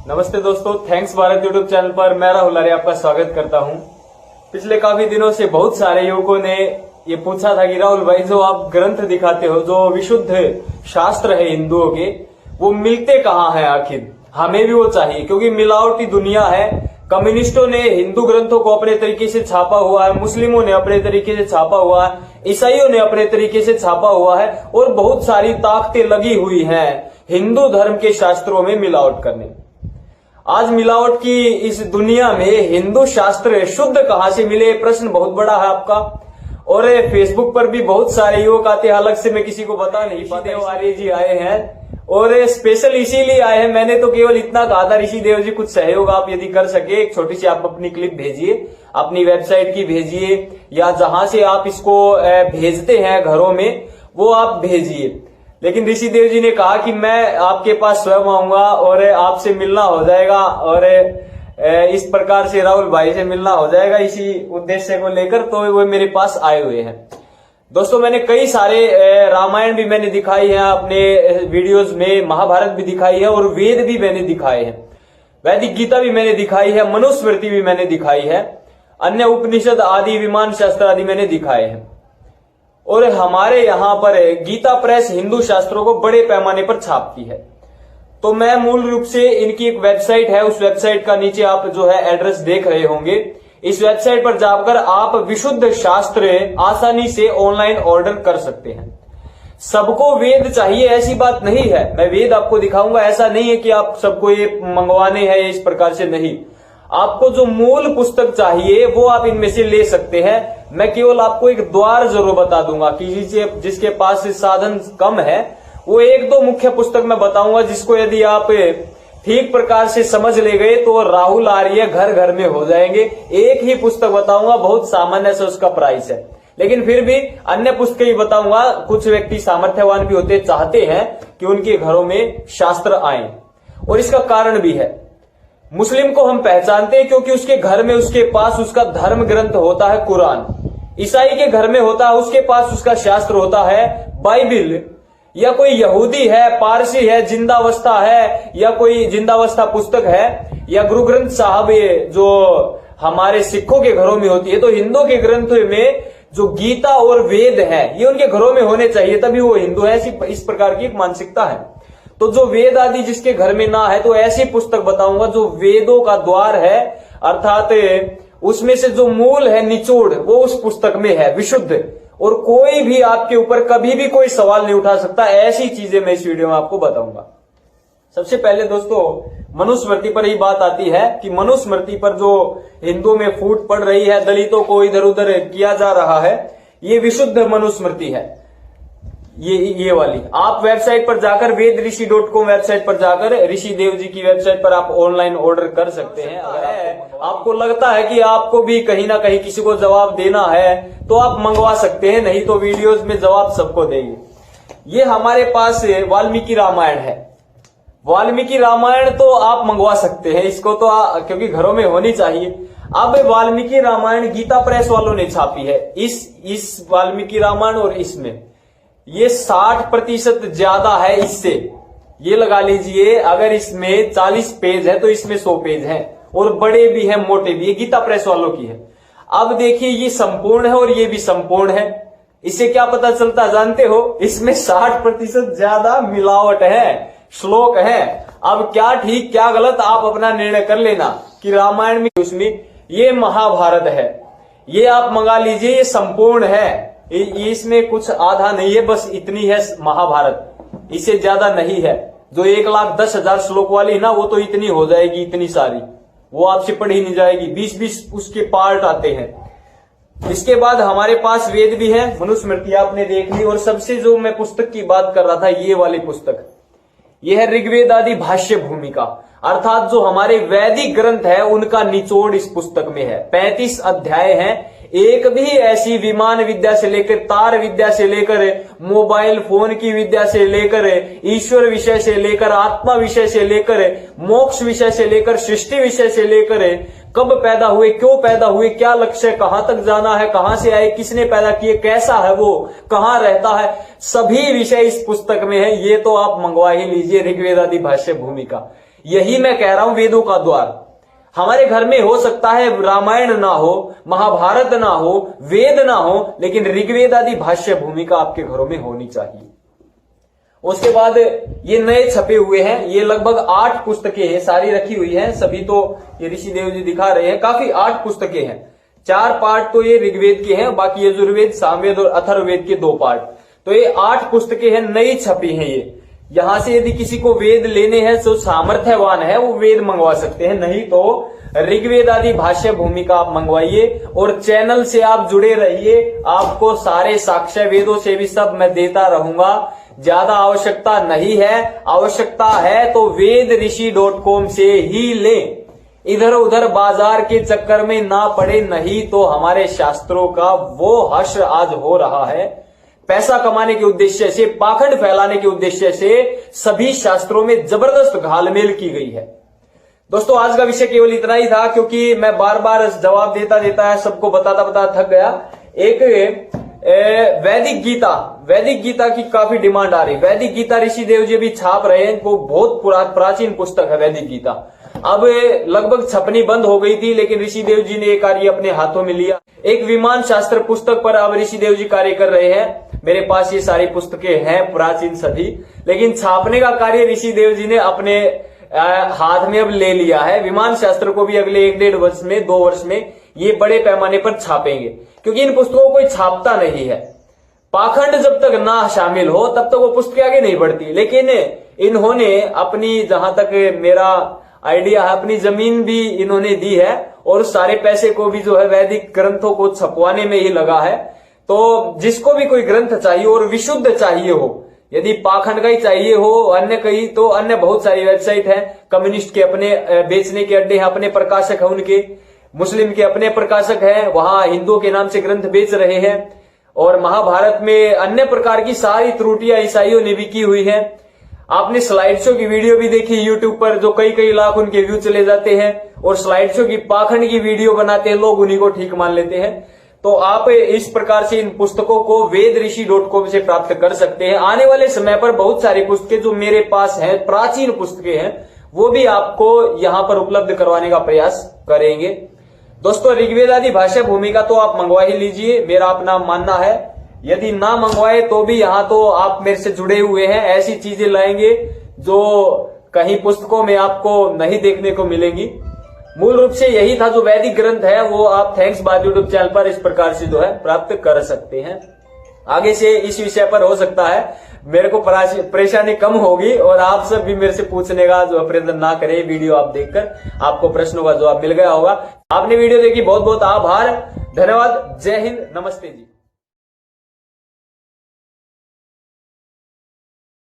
नमस्ते दोस्तों, thanks Bharat YouTube channel पर मैं राहुल आर्य आपका स्वागत करता हूं। पिछले काफी दिनों से बहुत सारे युवकों ने ये पूछा था कि राहुल भाई, जो आप ग्रंथ दिखाते हो, जो विशुद्ध शास्त्र है हिंदुओं के, वो मिलते कहाँ हैं आखिर? हमें भी वो चाहिए, क्योंकि मिलावटी दुनिया है। कम्युनिस्टों ने हिंदू ग्रंथों को अपने तरीके से छापा हुआ है, मुस्लिमों ने अपने तरीके से छापा हुआ है, ईसाइयों ने अपने तरीके से छापा हुआ है, और बहुत सारी ताकतें लगी हुई हैं हिंदू धर्म के शास्त्रों में मिलावट करने। आज मिलावट की इस दुनिया में हिंदू शास्त्र शुद्ध कहां से मिले, प्रश्न बहुत बड़ा है आपका। और फेसबुक पर भी बहुत सारे युवक आते हैं, अलग से मैं किसी को बता नहीं पाता। ऋषि देव आर्य जी आए हैं और स्पेशल इसीलिए आए हैं। मैंने तो केवल इतना कहा था, ऋषि देव जी कुछ सहयोग आप यदि कर सके, एक छोटी सी आप अपनी क्लिप भेजिए, अपनी वेबसाइट की भेजिए, या जहां से आप इसको भेजते हैं घरों में, वो आप भेजिए। लेकिन ऋषि देव जी ने कहा कि मैं आपके पास स्वयं आऊंगा और आपसे मिलना हो जाएगा, और इस प्रकार से राहुल भाई से मिलना हो जाएगा, इसी उद्देश्य को लेकर तो वो मेरे पास आए हुए हैं। दोस्तों, मैंने कई सारे रामायण भी मैंने दिखाई है अपने वीडियोस में, महाभारत भी दिखाई है, और वेद भी मैंने दिखाए हैं, वैदिक गीता भी मैंने दिखाई है, मनुस्मृति भी मैंने दिखाई है, अन्य उपनिषद आदि, विमान शास्त्र आदि मैंने दिखाए हैं। और हमारे यहां पर गीता प्रेस हिंदू शास्त्रों को बड़े पैमाने पर छापती है। तो मैं मूल रूप से इनकी एक वेबसाइट है, उस वेबसाइट का नीचे आप जो है एड्रेस देख रहे होंगे। इस वेबसाइट पर जाकर आप विशुद्ध शास्त्र आसानी से ऑनलाइन ऑर्डर कर सकते हैं। सबको वेद चाहिए ऐसी बात नहीं है, मैं वेद आपको दिखाऊंगा, ऐसा नहीं है कि आप सबको ये मंगवाने हैं, इस प्रकार से नहीं। आपको जो मूल पुस्तक चाहिए वो आप इनमें से ले सकते हैं। मैं केवल आपको एक द्वार जरूर बता दूंगा कि जिसके पास साधन कम है, वो एक दो मुख्य पुस्तक मैं बताऊंगा, जिसको यदि आप ठीक प्रकार से समझ ले गए तो राहुल आर्य घर घर में हो जाएंगे। एक ही पुस्तक बताऊंगा, बहुत सामान्य से उसका प्राइस है, लेकिन फिर भी अन्य पुस्तकें भी बताऊंगा। कुछ व्यक्ति सामर्थ्यवान भी होते, चाहते हैं कि उनके घरों में शास्त्र आए, और इसका कारण भी है। मुस्लिम को हम पहचानते हैं क्योंकि उसके घर में उसके पास उसका धर्म ग्रंथ होता है कुरान। ईसाई के घर में होता है, उसके पास उसका शास्त्र होता है बाइबिल। या कोई यहूदी है, पारसी है, जिंदावस्था है, या कोई जिंदावस्था पुस्तक है, या गुरु ग्रंथ साहब, ये जो हमारे सिखों के घरों में होती है। तो हिंदू के ग्रंथ में जो गीता और वेद है, ये उनके घरों में होने चाहिए, तभी वो हिंदू है। इस प्रकार की एक मानसिकता है। तो जो वेद आदि जिसके घर में ना है, तो ऐसी पुस्तक बताऊंगा जो वेदों का द्वार है, अर्थात उसमें से जो मूल है, निचोड़, वो उस पुस्तक में है, विशुद्ध। और कोई भी आपके ऊपर कभी भी कोई सवाल नहीं उठा सकता। ऐसी चीजें मैं इस वीडियो में आपको बताऊंगा। सबसे पहले दोस्तों, मनुस्मृति पर ही बात आती है कि मनुस्मृति पर जो हिंदुओं में फूट पड़ रही है, दलितों को इधर उधर किया जा रहा है, ये विशुद्ध मनुस्मृति है। ये वाली आप वेबसाइट पर जाकर, vedrishi.com वेबसाइट पर जाकर, ऋषि देव जी की वेबसाइट पर आप ऑनलाइन ऑर्डर कर सकते हैं। अगर आपको लगता है कि आपको भी कहीं ना कहीं किसी को जवाब देना है, तो आप मंगवा सकते हैं, नहीं तो वीडियोस में जवाब सबको देंगे। ये हमारे पास वाल्मीकि रामायण है। वाल्मीकि रामायण तो आप मंगवा सकते हैं, इसको तो क्योंकि घरों में होनी चाहिए। अब वाल्मीकि रामायण गीता प्रेस वालों ने छापी है। इस वाल्मीकि रामायण और इसमें ये 60% ज्यादा है इससे। ये लगा लीजिए, अगर इसमें 40 पेज है तो इसमें 100 पेज है, और बड़े भी हैं, मोटे भी। ये गीता प्रेस वालों की है। अब देखिए, ये संपूर्ण है और ये भी संपूर्ण है। इससे क्या पता चलता जानते हो? इसमें 60% ज्यादा मिलावट है, श्लोक है। अब क्या ठीक क्या गलत, आप अपना निर्णय कर लेना कि रामायण में, उसमें ये महाभारत है, ये आप मंगा लीजिए, ये संपूर्ण है। इसमें कुछ आधा नहीं है, बस इतनी है महाभारत, इससे ज्यादा नहीं है। जो 1,10,000 श्लोक वाली है ना, वो तो इतनी हो जाएगी, इतनी सारी, वो आपसे पढ़ी नहीं जाएगी। 20-20 उसके पार्ट आते हैं। इसके बाद हमारे पास वेद भी है, मनुस्मृति आपने देख ली। और सबसे जो मैं पुस्तक की बात कर रहा था, ये वाली पुस्तक, ये है ऋग्वेद आदि भाष्य भूमिका, अर्थात जो हमारे वैदिक ग्रंथ है उनका निचोड़ इस पुस्तक में है। 35 अध्याय हैं। एक भी ऐसी विमान विद्या से लेकर, तार विद्या से लेकर, मोबाइल फोन की विद्या से लेकर, ईश्वर विषय से लेकर, आत्मा विषय से लेकर, मोक्ष विषय से लेकर, सृष्टि विषय से लेकर, कब पैदा हुए, क्यों पैदा हुए, क्या लक्ष्य, कहां तक जाना है, कहां से आए, किसने पैदा किए, कैसा है वो, कहां रहता है, सभी विषय इस पुस्तक में है। ये तो आप मंगवा ही लीजिए, ऋग्वेद आदि भाष्य भूमिका। यही मैं कह रहा हूं, वेदों का द्वार। हमारे घर में हो सकता है रामायण ना हो, महाभारत ना हो, वेद ना हो, लेकिन ऋग्वेद आदि भाष्य भूमिका आपके घरों में होनी चाहिए। उसके बाद ये नए छपे हुए हैं, ये लगभग 8 पुस्तकें हैं, सारी रखी हुई हैं, सभी तो ये ऋषिदेव जी दिखा रहे हैं, काफी 8 पुस्तकें हैं। 4 पार्ट तो ये ऋग्वेद के हैं, बाकी यजुर्वेद, सामवेद और अथर्ववेद के 2 पार्ट। तो ये 8 पुस्तकें हैं, नई छपी हैं ये। यहां से यदि किसी को वेद लेने हैं, जो सामर्थ्यवान है वो वेद मंगवा सकते हैं, नहीं तो ऋग्वेद आदि भाष्य भूमिका आप मंगवाइए। और चैनल से आप जुड़े रहिए, आपको सारे साक्ष्य वेदों से भी सब मैं देता रहूंगा। ज्यादा आवश्यकता नहीं है, आवश्यकता है तो vedrishi.com से ही लें, इधर उधर बाजार के चक्कर में ना पड़े, नहीं तो हमारे शास्त्रों का वो हश्र आज हो रहा है। पैसा कमाने के उद्देश्य से, पाखंड फैलाने के उद्देश्य से सभी शास्त्रों में जबरदस्त घालमेल की गई है। दोस्तों, आज का विषय केवल इतना ही था, क्योंकि मैं बार बार जवाब देता है, सबको बताता थक गया। एक वैदिक गीता की काफी डिमांड आ रही। वैदिक गीता ऋषिदेव जी भी छाप रहे हैं, वो बहुत प्राचीन पुस्तक है वैदिक गीता। अब लगभग छपनी बंद हो गई थी, लेकिन ऋषिदेव जी ने ये कार्य अपने हाथों में लिया। एक विमान शास्त्र पुस्तक पर अब ऋषिदेव जी कार्य कर रहे हैं। मेरे पास ये सारी पुस्तकें हैं, प्राचीन सभी, लेकिन छापने का कार्य ऋषिदेव जी ने अपने हाथ में अब ले लिया है। विमान शास्त्र को भी अगले 1-1.5 वर्ष में, 2 वर्ष में ये बड़े पैमाने पर छापेंगे, क्योंकि इन पुस्तकों को कोई छापता नहीं है। पाखंड जब तक ना शामिल हो तब तक वो पुस्तकें आगे नहीं बढ़ती। लेकिन इन्होंने अपनी, जहां तक मेरा आइडिया है, अपनी जमीन भी इन्होंने दी है और सारे पैसे को भी जो है वैदिक ग्रंथों को छपवाने में ही लगा है। तो जिसको भी कोई ग्रंथ चाहिए और विशुद्ध चाहिए हो, यदि पाखंड का ही चाहिए हो, अन्य कहीं तो अन्य बहुत सारी वेबसाइट है। कम्युनिस्ट के अपने बेचने के अड्डे हैं, अपने प्रकाशक है उनके, मुस्लिम के अपने प्रकाशक हैं, वहां हिंदुओं के नाम से ग्रंथ बेच रहे हैं। और महाभारत में अन्य प्रकार की सारी त्रुटियां ईसाइयों ने भी की हुई है। आपने स्लाइड शो की वीडियो भी देखी यूट्यूब पर, जो कई लाख उनके व्यू चले जाते हैं, और स्लाइड शो की पाखंड की वीडियो बनाते हैं लोग, उन्हीं को ठीक मान लेते हैं। तो आप इस प्रकार से इन पुस्तकों को vedrishi.com से प्राप्त कर सकते हैं। आने वाले समय पर बहुत सारी पुस्तकें जो मेरे पास हैं, प्राचीन पुस्तकें हैं, वो भी आपको यहां पर उपलब्ध करवाने का प्रयास करेंगे। दोस्तों, ऋग्वेद आदि भाषा भूमिका तो आप मंगवा ही लीजिए, मेरा अपना मानना है। यदि ना मंगवाए तो भी यहाँ तो आप मेरे से जुड़े हुए हैं, ऐसी चीजें लाएंगे जो कहीं पुस्तकों में आपको नहीं देखने को मिलेंगी। मूल रूप से यही था, जो वैदिक ग्रंथ है वो आप थैंक्स बाय यूट्यूब चैनल पर इस प्रकार से जो है प्राप्त कर सकते हैं। आगे से इस विषय पर हो सकता है मेरे को परेशानी कम होगी और आप सब भी मेरे से पूछने का जो प्रयत्न ना करें। वीडियो आप देखकर आपको प्रश्नों का जवाब मिल गया होगा। आपने वीडियो देखी, बहुत बहुत आभार, धन्यवाद। जय हिंद, नमस्ते जी।